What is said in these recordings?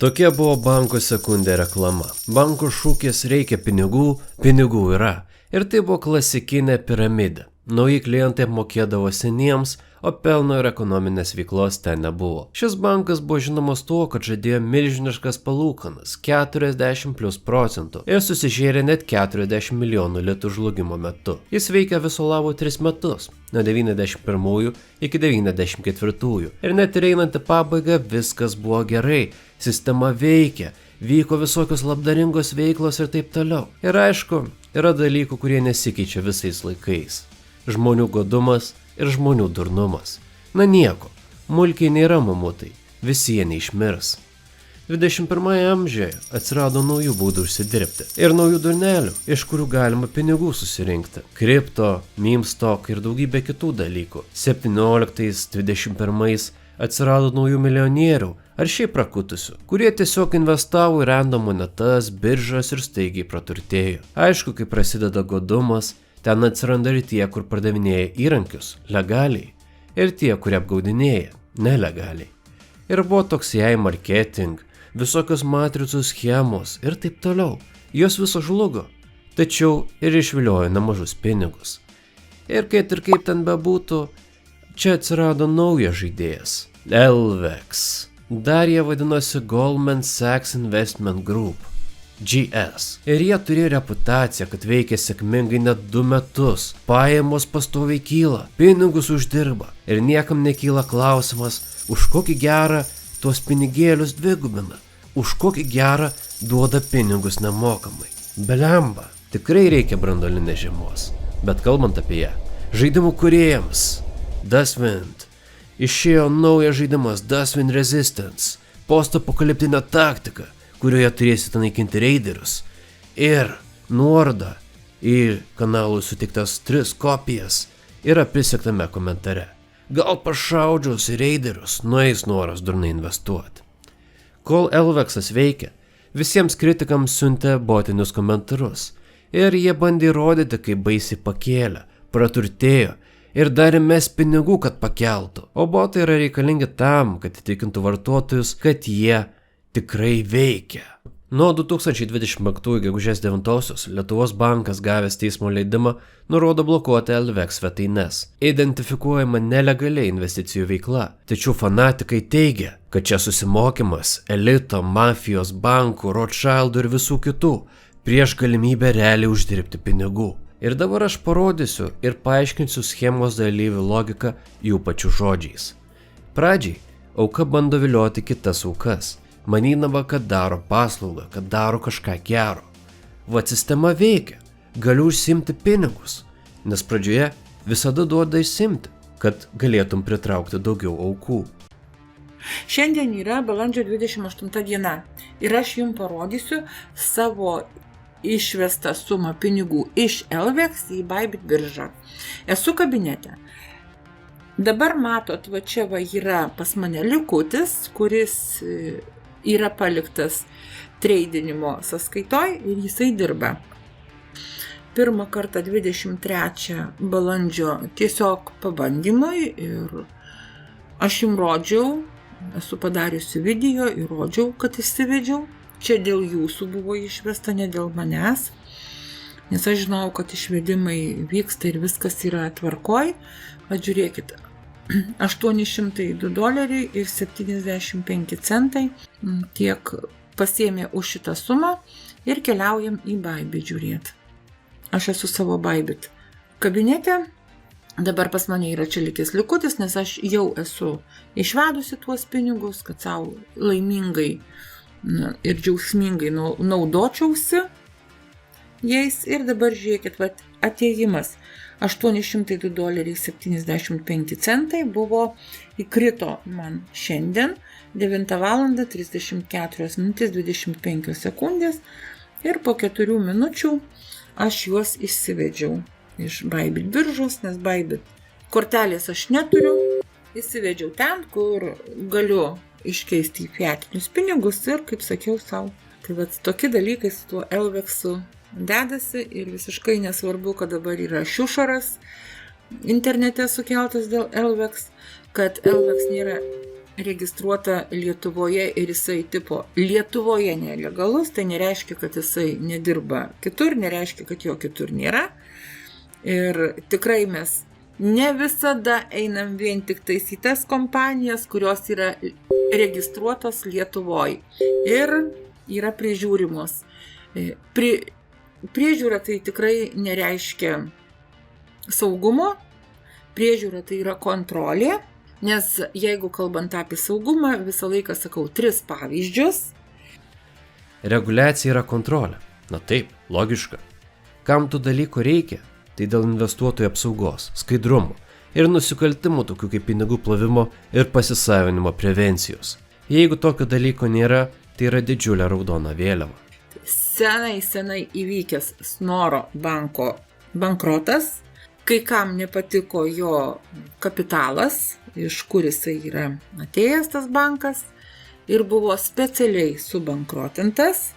Tokia buvo Banko sekundė reklama. Banko šūkis reikia pinigų, pinigų yra. Ir tai buvo klasikinė piramidė. Nauji klientai apmokėdavo seniems, o pelno ir ekonominės veiklos ten nebuvo. Šis bankas buvo žinomas tuo, kad žadėjo milžiniškas palūkanas 40+ ir susižėrė net 40 milijonų litų žlugimo metu. Jis veikė viso labo 3 metus, nuo 91 iki 94. Ir net ir einant į pabaigą viskas buvo gerai, sistema veikė, vyko visokios labdaringos veiklos ir taip toliau. Ir aišku, yra dalykų, kurie nesikeičia visais laikais. Žmonių godumas ir žmonių durnumas. Na nieko, mulkiai nėra mamutai, visi jie neišmirs. 21 amžiuje atsirado naujų būdų užsidirbti ir naujų durnelių, iš kurių galima pinigų susirinkti. Kripto, meme stock ir daugybė kitų dalykų. 17-21 atsirado naujų milijonierių ar šiaip prakutusių, kurie tiesiog investavo į random monetas, biržas ir staigiai praturtėjo. Aišku, kai prasideda godumas, ten atsiranda ir tie, kur pardavinėja įrankius legaliai, ir tie, kurie apgaudinėja nelegaliai. Ir buvo toks jai marketing, visokios matricų schemos ir taip toliau. Jos viso žlugo, tačiau ir išviliojo nemažus pinigus. Ir kaip ten bebūtų, čia atsirado naujas žaidėjas – LVX. Dar jie vadinosi Goldman Sachs Investment Group. GS. Ir jie turėjo reputaciją, kad veikia sėkmingai net 2 metus. Pajamos pastoviai kyla, pinigus uždirba. Ir niekam nekyla klausimas, už kokį gerą tuos pinigėlius dvigubina, už kokį gerą duoda pinigus nemokamai. Belemba, tikrai reikia branduolinės žiemos. Bet kalbant apie ją, žaidimų kūrėjams, Dustwind. Išėjo naujas žaidimas Dustwind Resistance, postapokaliptinė taktika, kurioje turėsite naikinti raiderius, ir nuoroda į kanalų sutiktas 3 kopijas yra prisegtame komentare. Gal pašaudžiaus į raiderius, nueis noras durnai investuoti. Kol LVX'as veikia, visiems kritikams siuntė botinius komentarus ir jie bandė įrodyti, kaip baisiai pakėlė, praturtėjo ir dar įmes pinigų, kad pakeltų. O botai yra reikalingi tam, kad įtikintų vartotojus, kad jie tikrai veikia. Nuo 2025 gegužės 9 Lietuvos bankas gavęs teismo leidimą nurodo blokuoti LVX svetaines. Identifikuojama nelegaliai investicijų veikla, tačiau fanatikai teigia, kad čia susimokymas elito, mafijos, bankų, Rothschildų ir visų kitų prieš galimybę realiai uždirbti pinigų. Ir dabar aš parodysiu ir paaiškinsiu schemos dalyvių logiką jų pačių žodžiais. Pradžiai, auka bando vilioti kitas aukas. Manydama, kad daro paslaugą, kad daro kažką gero. Vat sistema veikia, galiu užsimti pinigus, nes pradžioje visada duoda išsimti, kad galėtum pritraukti daugiau aukų. Šiandien yra balandžio 28 diena ir aš jums parodysiu savo išvestą sumą pinigų iš LVX į Bybit biržą. Esu kabinete. Dabar matot, va čia va yra pas mane likutis, kuris yra paliktas treidinimo sąskaitoj ir jisai dirba. Pirmą kartą 23 balandžio tiesiog pabandymui ir aš jums rodžiau, esu padariusi video ir rodžiau, kad išsivedžiau. Čia dėl jūsų buvo išvesta, ne dėl manęs, nes aš žinau, kad išvedimai vyksta ir viskas yra tvarkoj. Žiūrėkit, $802 ir 75 centai tiek pasiėmė už šitą sumą ir keliaujam į Bybit žiūrėti. Aš esu savo Bybit kabinete, dabar pas mane yra čia likęs likutis, nes aš jau esu išvedusi tuos pinigus, kad savo laimingai ir džiaugsmingai naudočiausi jais. Ir dabar žiūrėkit, atėjimas $802 ir 75 centai buvo įkrito man šiandien 9:34:25 ir po 4 minučių aš juos išsivedžiau iš Bybit biržos, nes Bybit kortelės aš neturiu. Įsivedžiau ten, kur galiu iškeisti į fiatinius pinigus ir, kaip sakiau, savo. Tai tokie dalykai su tuo LVX dedasi ir visiškai nesvarbu, kad dabar yra šiušaras, internete sukeltas dėl Elvex, kad Elvex nėra registruota Lietuvoje ir jisai tipo Lietuvoje nelegalus, tai nereiškia, kad jisai nedirba kitur, nereiškia, kad jo kitur nėra. Ir tikrai mes ne visada einam vien tik tais į tas kompanijas, kurios yra registruotos Lietuvoje ir yra prižiūrimos. Priežiūra tai tikrai nereiškia saugumo, priežiūra tai yra kontrolė, nes jeigu kalbant apie saugumą, visą laiką sakau 3 pavyzdžius. Reguliacija yra kontrolė. Na taip, logiška. Kam tų dalykų reikia? Tai dėl investuotojų apsaugos, skaidrumo ir nusikaltimų tokių kaip pinigų plovimo ir pasisavinimo prevencijos. Jeigu tokio dalyko nėra, tai yra didžiulė raudona vėliava. Senai įvykęs Snoro banko bankrotas, kai kam nepatiko jo kapitalas, iš kur jisai yra atėjęs tas bankas, ir buvo specialiai subankrotintas.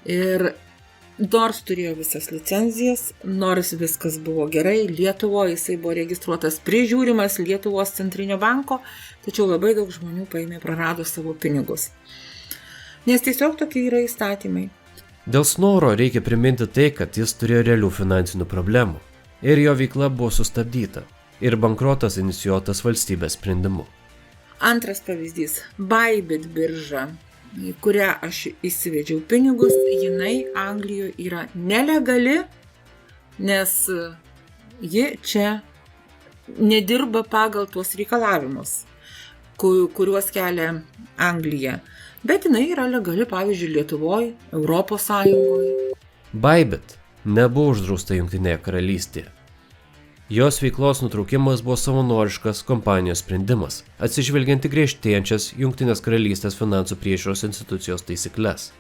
Ir nors turėjo visas licenzijas, nors viskas buvo gerai, Lietuvoje jisai buvo registruotas prižiūrimas Lietuvos centrinio banko, tačiau labai daug žmonių paėmė prarado savo pinigus. Nes tiesiog tokie yra įstatymai. Dėl Snoro reikia priminti tai, kad jis turėjo realių finansinių problemų ir jo veikla buvo sustabdyta ir bankrotas inicijuotas valstybės sprendimu. Antras pavyzdys – Bybit birža, kurią aš įsivedžiau pinigus, jinai Anglijoje yra nelegali, nes ji čia nedirba pagal tuos reikalavimus, kuriuos kelia Anglija. Bet jinai yra legali, pavyzdžiui, Lietuvoje, Europos Sąjungoje. Bybit nebuvo uždrausta Jungtinėje karalystėje. Jos veiklos nutraukimas buvo savanoriškas kompanijos sprendimas, atsižvelgiant į griežtėjančias Jungtinės karalystės finansų priežiūros institucijos taisyklės.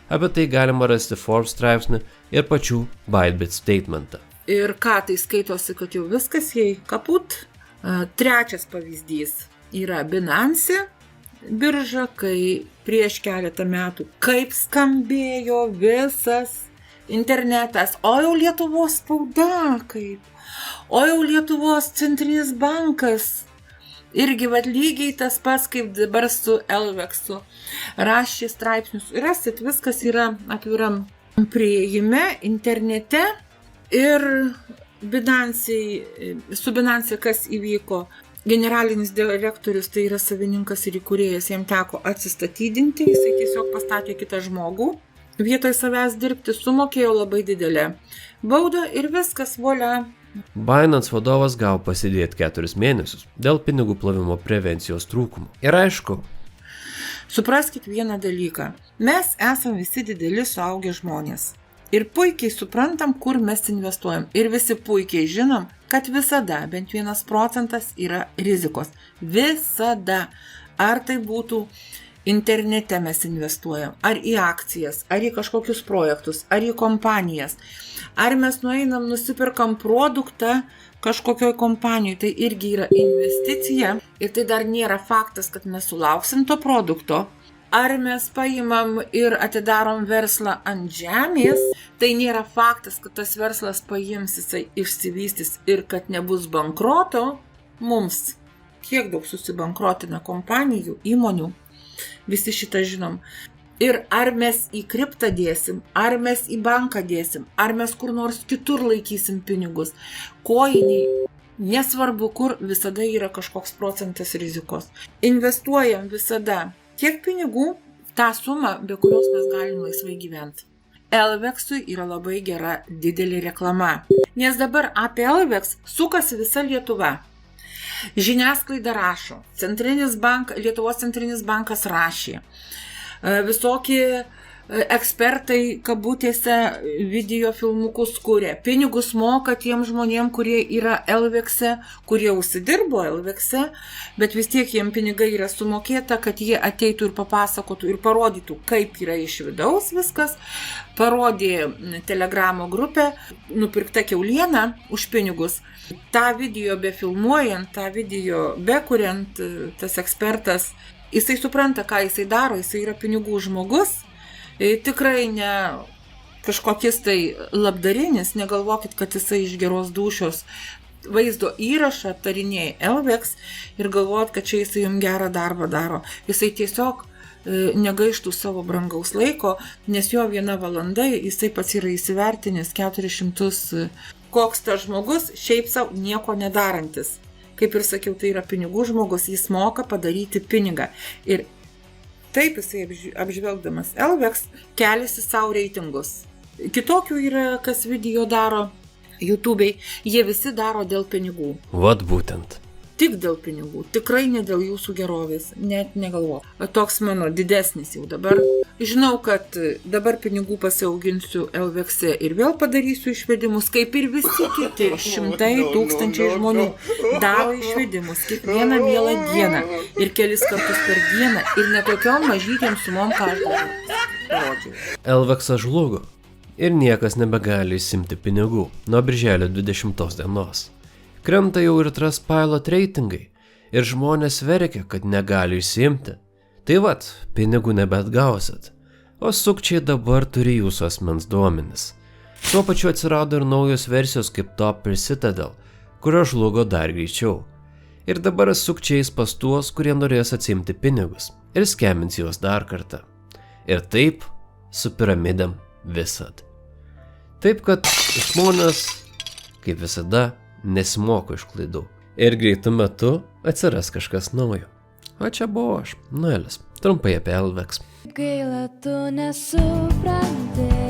Apie tai galima rasti Forbes straipsnį ir pačių Bybit statementą. Ir ką tai skaitosi, kad jau viskas jai kaput. Trečias pavyzdys yra Binance birža, kai prieš keletą metų kaip skambėjo visas internetas, o jau Lietuvos spauda kaip. O jau Lietuvos centrinis bankas irgi lygiai tas pats kaip dabar su Elvexu rašė straipsnius. Rasit, viskas yra atviram priėjime internete. Ir su Binance kas įvyko? Generalinis direktorius, tai yra savininkas ir įkūrėjas, jam teko atsistatydinti, jisai tiesiog pastatė kitą žmogų. Vietoj savęs dirbti sumokėjo labai didelę baudą ir viskas, volia. Binance vadovas gavo pasidėti 4 mėnesius dėl pinigų plovimo prevencijos trūkumų. Ir aišku, supraskit vieną dalyką. Mes esam visi dideli suaugę žmonės. Ir puikiai suprantam, kur mes investuojam. Ir visi puikiai žinom, kad visada bent 1% yra rizikos. Visada. Ar tai būtų internete mes investuojam, ar į akcijas, ar į kažkokius projektus, ar į kompanijas. Ar mes nueinam, nusipirkam produktą kažkokioj kompanijoje, tai irgi yra investicija. Ir tai dar nėra faktas, kad mes sulauksim to produkto. Ar mes paimam ir atidarom verslą ant žemės, tai nėra faktas, kad tas verslas paims, jisai išsivystys ir kad nebus bankroto. Mums kiek daug susibankrotina kompanijų, įmonių, visi šitą žinom. Ir ar mes į kriptą dėsim, ar mes į banką dėsim, ar mes kur nors kitur laikysim pinigus, kojiniai, nesvarbu kur, visada yra kažkoks procentas rizikos. Investuojam visada tiek pinigų, tą sumą, be kurios mes galim laisvai gyventi. Elvexui yra labai gera didelė reklama, nes dabar apie Elvex sukasi visa Lietuva. Žiniasklaida rašo, Lietuvos centrinis bankas rašė, visokie ekspertai kabutėse video filmukus kuria, pinigus moka tiem žmonėm, kurie yra Elvexe, kurie užsidirbo Elvexe, bet vis tiek jiem pinigai yra sumokėta, kad jie ateitų ir papasakotų ir parodytų, kaip yra iš vidaus viskas. Parodė Telegramo grupę, nupirkta kiauliena už pinigus. tą video befilmuojant, tą video bekuriant, tas ekspertas, jisai supranta, ką jisai daro, jisai yra pinigų žmogus, tikrai ne kažkokis tai labdarinis, negalvokit, kad jisai iš geros dūšios vaizdo įrašą aptarinėja Elvex ir galvojat, kad čia jisai jums gerą darbą daro. Jisai tiesiog negaištų savo brangaus laiko, nes jo 1 valanda jisai pats yra įsivertinęs 400. Koks tas žmogus, šiaip savo nieko nedarantis. Kaip ir sakiau, tai yra pinigų žmogus, jis moka padaryti pinigą. Ir taip jisai apžvelgdamas Elvex keliasi savo reitingus. Kitokių yra, kas video daro YouTube'ai, jie visi daro dėl pinigų. Vat būtent. Tik dėl pinigų, tikrai ne dėl jūsų gerovės, net negalvoju. Toks mano didesnis jau dabar. Žinau, kad dabar pinigų pasiauginsiu Elvex'e ir vėl padarysiu išvedimus, kaip ir visi kiti 100,000 žmonių daro išvedimus kiekvieną mielą dieną ir kelis kartus per dieną ir netokiom mažytėm sumom, ką aš parodžiau. Elvex'as žlugo ir niekas nebegali įsimti pinigų nuo birželio 20 dienos. Krenta jau ir Trustpilot reitingai ir žmonės verkia, kad negali įsimti. Tai vat, pinigų nebeatgausit, o sukčiai dabar turi jūsų asmens duomenis. Tuo pačiu atsirado ir naujos versijos kaip Top ir Citadel, kurios žlugo dar greičiau. Ir dabar sukčiais pas tuos, kurie norės atsimti pinigus ir skemins juos dar kartą. Ir taip su piramidėm visad. Taip kad žmonės, kaip visada, nesimoko iš klaidų. Ir greitų metu atsiras kažkas naujo. O čia buvo aš, Noelis. Trumpai apie Elvex. Gaila, tu nesupranti.